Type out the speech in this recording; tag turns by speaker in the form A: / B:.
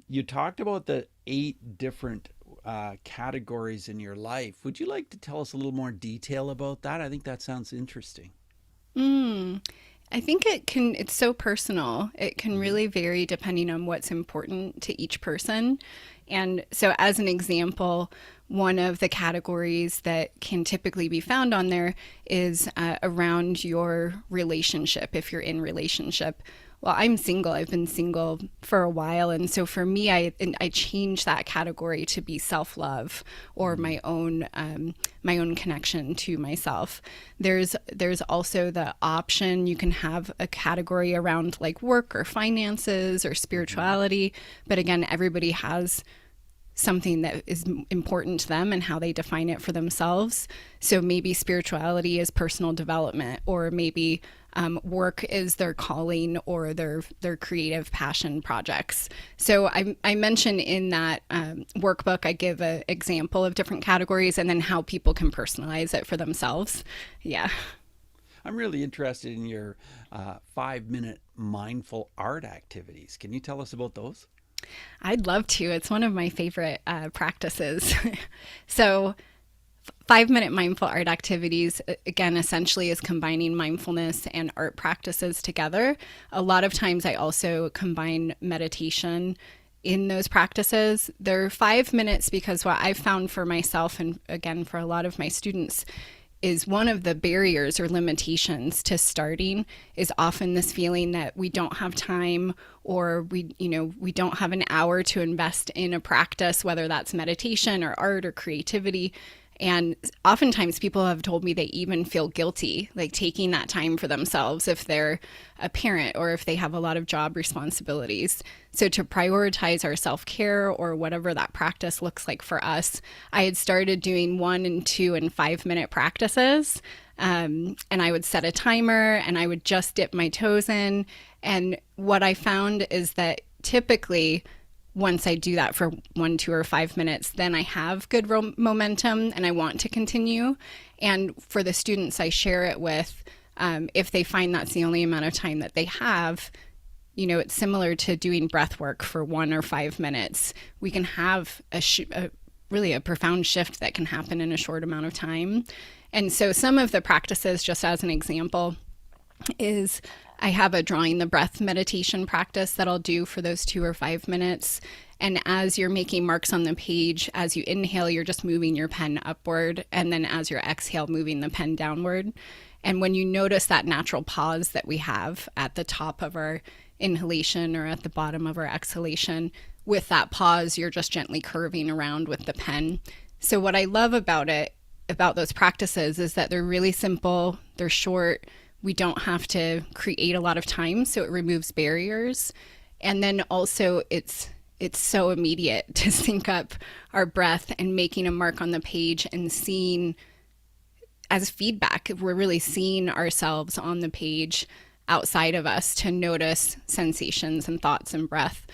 A: You talked about the 8 different categories in your life. Would you like to tell us a little more detail about that? I think that sounds interesting.
B: Mm, I think it's so personal. It can
A: Hmm.
B: really vary depending on what's important to each person. And so, as an example, one of the categories that can typically be found on there is around your relationship, if you're in relationship. Well, I'm single. I've been single for a while, and so for me, I changed that category to be self love or
A: Mm.
B: my own connection to myself. There's also the option you can have a category around like work or finances or
A: Hmm.
B: spirituality, but again, everybody has something that is important to them and how they define it for themselves. So maybe spirituality is personal development, or maybe work is their calling or their creative passion projects. So I mentioned in that workbook, I give an example of different categories and then how people can personalize it for themselves. Yeah.
A: I'm really interested in your 5 minute mindful art activities. Can you tell us about those?
B: I'd love to. It's one of my favorite practices. So, 5 minute mindful art activities, again, essentially is combining mindfulness and art practices together. A lot of times, I also combine meditation in those practices. They're 5 minutes because what I've found for myself, and again, for a lot of my students, is one of the barriers or limitations to starting is often this feeling that we don't have time, or we don't have an hour to invest in a practice, whether that's meditation or art or creativity. And oftentimes people have told me they even feel guilty, like taking that time for themselves if they're a parent or if they have a lot of job responsibilities. So, to prioritize our self care or whatever that practice looks like for us, I had started doing 1 and 2 and 5 minute practices. And I would set a timer and I would just dip my toes in. And what I found is that typically, once I do that for 1, 2, or 5 minutes, then I have good momentum and I want to continue. And for the students I share it with, if they find that's the only amount of time that they have, it's similar to doing breath work for 1 or 5 minutes. We can have really a profound shift that can happen in a short amount of time. And so, some of the practices, just as an example, is I have a drawing the breath meditation practice that I'll do for those 2 or 5 minutes. And as you're making marks on the page, as you inhale, you're just moving your pen upward. And then as you exhale, moving the pen downward. And when you notice that natural pause that we have at the top of our inhalation or at the bottom of our exhalation, with that pause, you're just gently curving around with the pen. So, what I love about those practices, is that they're really simple, they're short, we don't have to create a lot of time, so it removes barriers. And then also it's so immediate to sync up our breath and making a mark on the page and seeing as feedback. We're really seeing ourselves on the page outside of us to notice sensations and thoughts and breath.